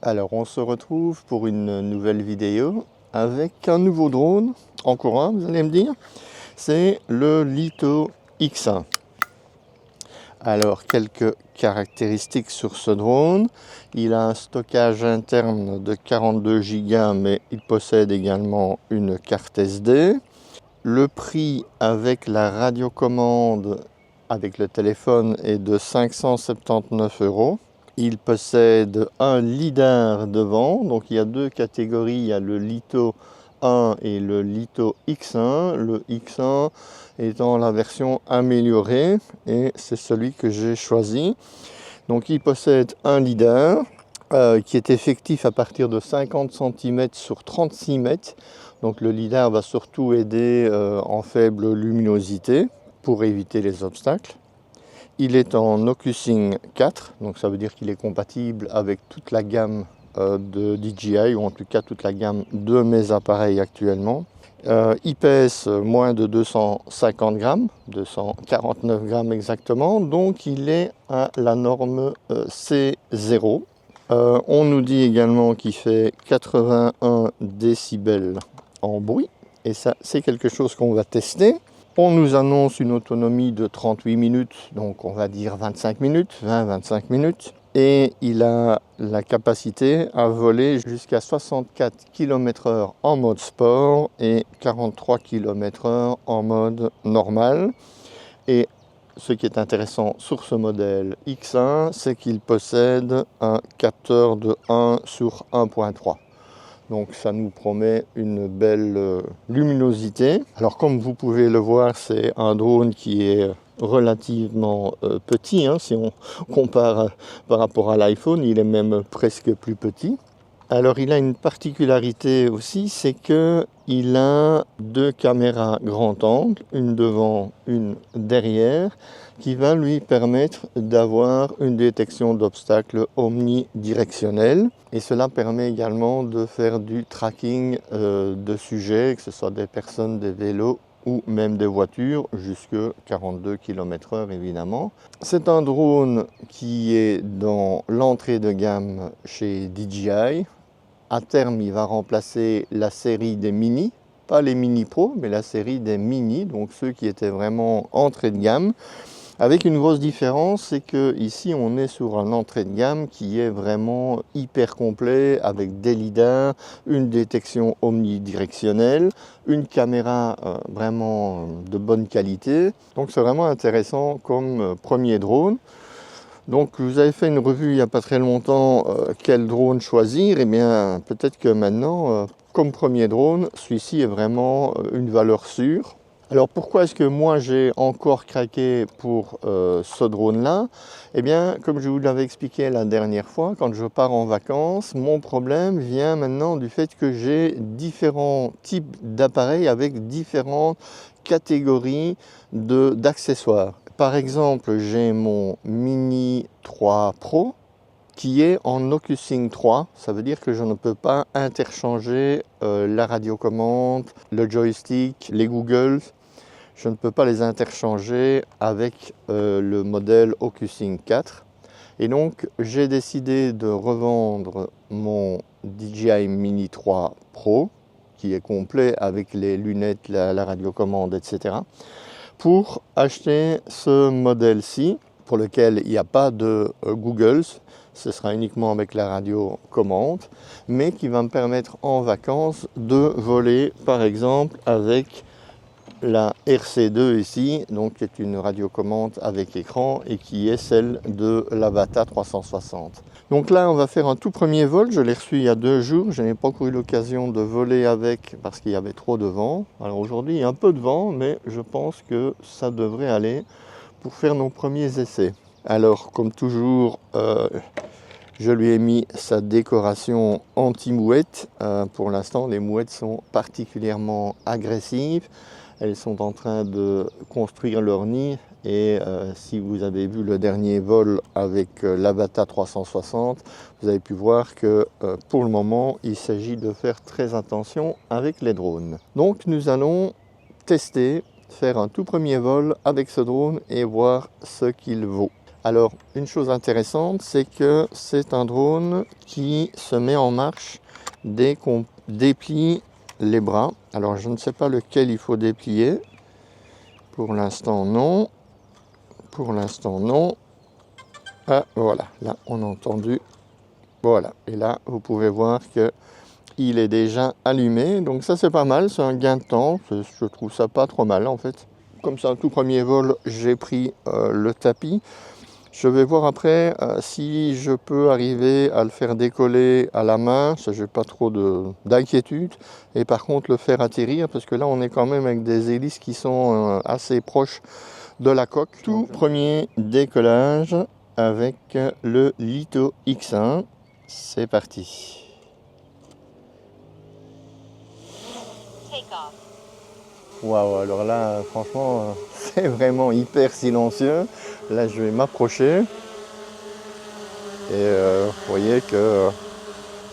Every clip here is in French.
Alors on se retrouve pour une nouvelle vidéo avec un nouveau drone, encore un vous allez me dire, c'est le Litho X1. Alors quelques caractéristiques sur ce drone, il a un stockage interne de 42 Go mais il possède également une carte SD. Le prix avec la radiocommande avec le téléphone est de 579 €. Il possède un lidar devant, donc il y a deux catégories, il y a le Litho 1 et le Litho X1. Le X1 étant la version améliorée et c'est celui que j'ai choisi. Donc il possède un lidar qui est effectif à partir de 50 cm sur 36 mètres. Donc le lidar va surtout aider en faible luminosité pour éviter les obstacles. Il est en OcuSync 4, donc ça veut dire qu'il est compatible avec toute la gamme de DJI, ou en tout cas toute la gamme de mes appareils actuellement. Il pèse moins de 250 grammes, 249 grammes exactement, donc il est à la norme C0. On nous dit également qu'il fait 81 décibels en bruit, et ça c'est quelque chose qu'on va tester. On nous annonce une autonomie de 38 minutes, donc on va dire 25 minutes, 20-25 minutes. Et il a la capacité à voler jusqu'à 64 km/h en mode sport et 43 km/h en mode normal. Et ce qui est intéressant sur ce modèle X1, c'est qu'il possède un capteur de 1 sur 1.3. Donc ça nous promet une belle luminosité. Alors comme vous pouvez le voir, c'est un drone qui est relativement petit, hein, si on compare par rapport à l'iPhone, il est même presque plus petit. Alors il a une particularité aussi, c'est qu'il a deux caméras grand angle, une devant, une derrière, qui va lui permettre d'avoir une détection d'obstacles omnidirectionnelle. Et cela permet également de faire du tracking de sujets, que ce soit des personnes, des vélos ou même des voitures, jusque 42 km/h évidemment. C'est un drone qui est dans l'entrée de gamme chez DJI. À terme, il va remplacer la série des Mini, pas les Mini Pro, mais la série des Mini, donc ceux qui étaient vraiment entrée de gamme. Avec une grosse différence, c'est que ici on est sur un entrée de gamme qui est vraiment hyper complet, avec des lidars, une détection omnidirectionnelle, une caméra vraiment de bonne qualité. Donc c'est vraiment intéressant comme premier drone. Donc vous avez fait une revue il n'y a pas très longtemps, quel drone choisir. Et bien peut-être que maintenant, comme premier drone, celui-ci est vraiment une valeur sûre. Alors pourquoi est-ce que moi j'ai encore craqué pour ce drone-là? Eh bien, comme je vous l'avais expliqué la dernière fois, quand je pars en vacances, mon problème vient maintenant du fait que j'ai différents types d'appareils avec différentes catégories d'accessoires. Par exemple, j'ai mon Mini 3 Pro qui est en OcuSync 3. Ça veut dire que je ne peux pas interchanger la radiocommande, le joystick, les Googles. Je ne peux pas les interchanger avec le modèle OcuSync 4. Et donc, j'ai décidé de revendre mon DJI Mini 3 Pro, qui est complet avec les lunettes, la radiocommande, etc., pour acheter ce modèle-ci, pour lequel il n'y a pas de Google, ce sera uniquement avec la radiocommande, mais qui va me permettre en vacances de voler, par exemple, avec la RC2 ici, donc qui est une radiocommande avec écran et qui est celle de l'Avata 360. Donc là, on va faire un tout premier vol. Je l'ai reçu il y a 2 jours. Je n'ai pas encore eu l'occasion de voler avec parce qu'il y avait trop de vent. Alors aujourd'hui, il y a un peu de vent, mais je pense que ça devrait aller pour faire nos premiers essais. Alors, comme toujours, je lui ai mis sa décoration anti-mouette. Pour l'instant, les mouettes sont particulièrement agressives. Elles sont en train de construire leur nid et si vous avez vu le dernier vol avec l'Avata 360, vous avez pu voir que pour le moment, il s'agit de faire très attention avec les drones. Donc nous allons tester, faire un tout premier vol avec ce drone et voir ce qu'il vaut. Alors, une chose intéressante, c'est que c'est un drone qui se met en marche dès qu'on déplie les bras. Alors, je ne sais pas lequel il faut déplier. Pour l'instant, non. Pour l'instant, non. Ah, voilà. Là, on a entendu. Voilà. Et là, vous pouvez voir que il est déjà allumé. Donc ça, c'est pas mal. C'est un gain de temps. Je trouve ça pas trop mal, en fait. Comme c'est un tout premier vol, j'ai pris le tapis. Je vais voir après si je peux arriver à le faire décoller à la main, ça j'ai pas trop d'inquiétude, et par contre le faire atterrir, parce que là on est quand même avec des hélices qui sont assez proches de la coque. Tout premier décollage avec le Litho X1, c'est parti. Waouh, alors là franchement c'est vraiment hyper silencieux. Là je vais m'approcher. Et vous voyez que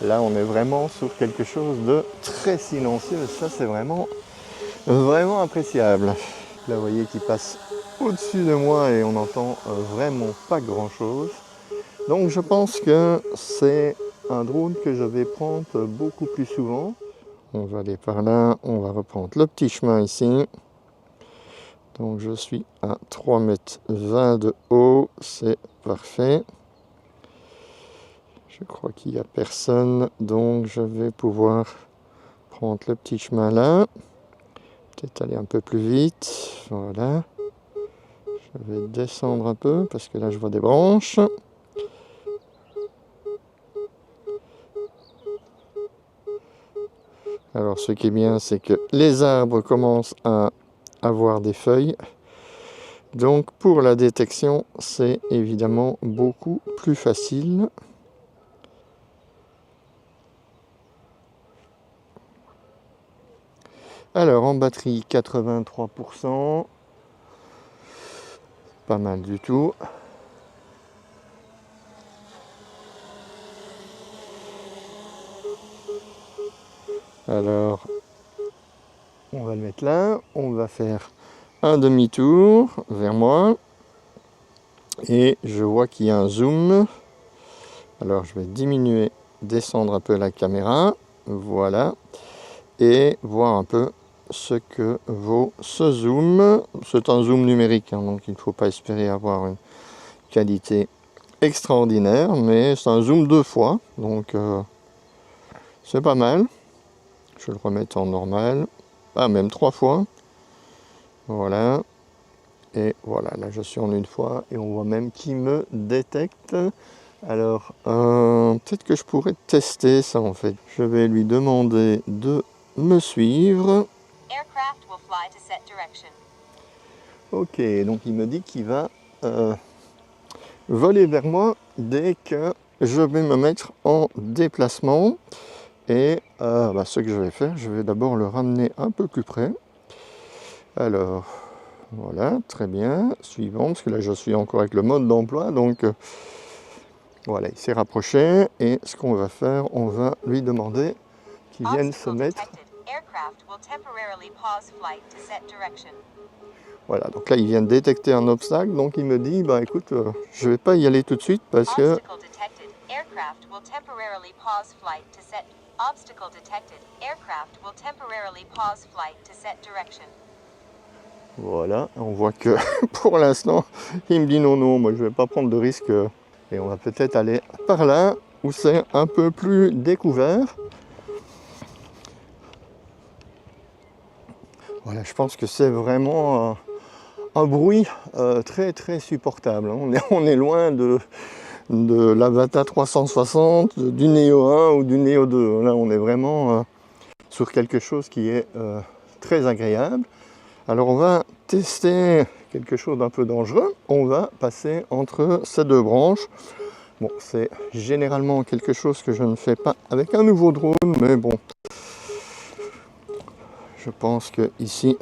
là on est vraiment sur quelque chose de très silencieux. Ça c'est vraiment appréciable. Là vous voyez qu'il passe au-dessus de moi et on n'entend vraiment pas grand chose. Donc je pense que c'est un drone que je vais prendre beaucoup plus souvent. On va aller par là, on va reprendre le petit chemin ici. Donc je suis à 3,20 m de haut, c'est parfait. Je crois qu'il n'y a personne, donc je vais pouvoir prendre le petit chemin là. Peut-être aller un peu plus vite. Voilà. Je vais descendre un peu parce que là je vois des branches. Alors ce qui est bien, c'est que les arbres commencent à avoir des feuilles. Donc pour la détection, c'est évidemment beaucoup plus facile. Alors en batterie 83%, pas mal du tout. Alors on va le mettre là, on va faire un demi-tour vers moi et je vois qu'il y a un zoom. Alors je vais diminuer, descendre un peu la caméra, voilà, et voir un peu ce que vaut ce zoom. C'est un zoom numérique, hein, donc il ne faut pas espérer avoir une qualité extraordinaire, mais c'est un zoom 2 fois, donc c'est pas mal. Je vais le remettre en normal, même 3 fois, voilà, et voilà, là je suis en 1 fois, et on voit même qu'il me détecte. Alors, peut-être que je pourrais tester ça en fait. Je vais lui demander de me suivre. Ok, donc il me dit qu'il va voler vers moi dès que je vais me mettre en déplacement. Et ce que je vais faire, je vais d'abord le ramener un peu plus près. Alors, voilà, très bien. Suivant, parce que là je suis encore avec le mode d'emploi, donc voilà, il s'est rapproché. Et ce qu'on va faire, on va lui demander qu'il vienne se mettre. Voilà, donc là il vient de détecter un obstacle, donc il me dit, bah écoute, je vais pas y aller tout de suite parce que... Voilà, on voit que pour l'instant, il me dit non, non, moi je vais pas prendre de risque. Et on va peut-être aller par là, où c'est un peu plus découvert. Voilà, je pense que c'est vraiment un bruit très très supportable. On est loin de l'Avata 360, du Neo 1 ou du Neo 2. Là, on est vraiment sur quelque chose qui est très agréable. Alors, on va tester quelque chose d'un peu dangereux. On va passer entre ces deux branches. Bon, c'est généralement quelque chose que je ne fais pas avec un nouveau drone, mais bon, je pense que ici,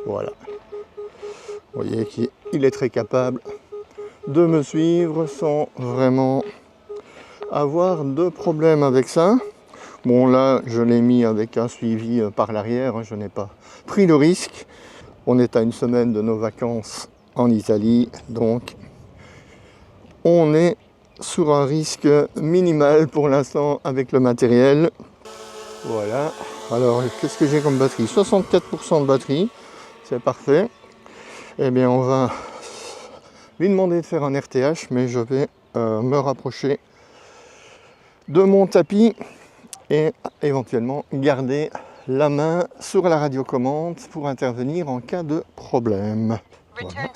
voilà. Vous voyez qu'il est très capable de me suivre sans vraiment avoir de problème avec ça. Bon là, je l'ai mis avec un suivi par l'arrière, hein, je n'ai pas pris le risque. On est à une semaine de nos vacances en Italie, donc on est sur un risque minimal pour l'instant avec le matériel. Voilà. Alors, qu'est-ce que j'ai comme batterie? 64% de batterie, c'est parfait. Eh bien, on va lui demander de faire un RTH, mais je vais me rapprocher de mon tapis et éventuellement garder la main sur la radiocommande pour intervenir en cas de problème. Voilà.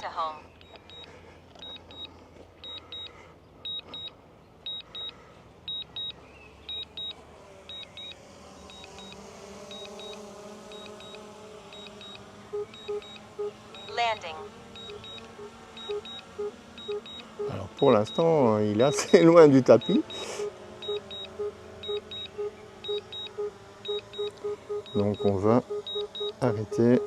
Alors pour l'instant, il est assez loin du tapis. Donc on va arrêter.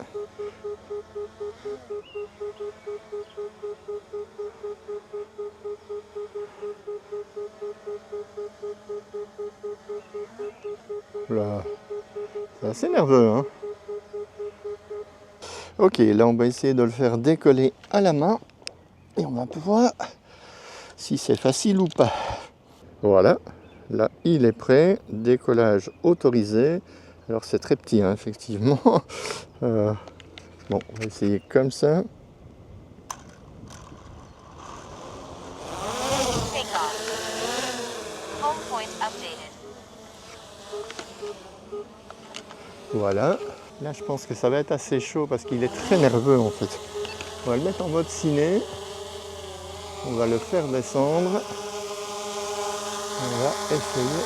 Là, c'est assez nerveux, hein. Ok, là on va essayer de le faire décoller à la main et on va voir si c'est facile ou pas. Voilà, là il est prêt, décollage autorisé. Alors c'est très petit, hein, effectivement. Bon, on va essayer comme ça. Voilà. Là, je pense que ça va être assez chaud parce qu'il est très nerveux en fait. On va le mettre en mode ciné. On va le faire descendre. On va essayer.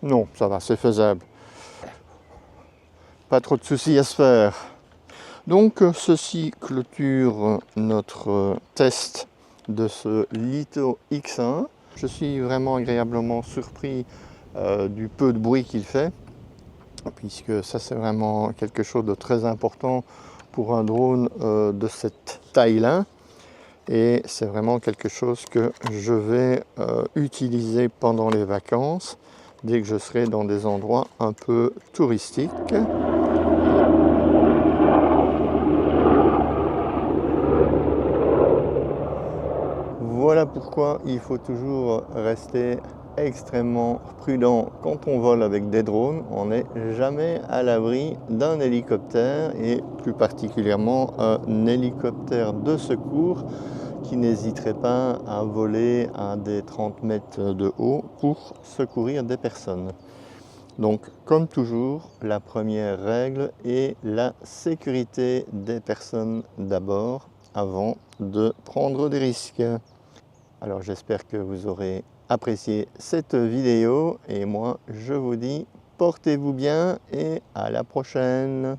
Non, ça va, c'est faisable. Pas trop de soucis à se faire. Donc, ceci clôture notre test de ce Litho X1. Je suis vraiment agréablement surpris du peu de bruit qu'il fait, puisque ça c'est vraiment quelque chose de très important pour un drone de cette taille-là. Et c'est vraiment quelque chose que je vais utiliser pendant les vacances, dès que je serai dans des endroits un peu touristiques. Voilà pourquoi il faut toujours rester extrêmement prudent quand on vole avec des drones. On n'est jamais à l'abri d'un hélicoptère et plus particulièrement un hélicoptère de secours qui n'hésiterait pas à voler à des 30 mètres de haut pour secourir des personnes. Donc comme toujours, la première règle est la sécurité des personnes d'abord avant de prendre des risques. Alors j'espère que vous aurez apprécié cette vidéo et moi je vous dis portez-vous bien et à la prochaine.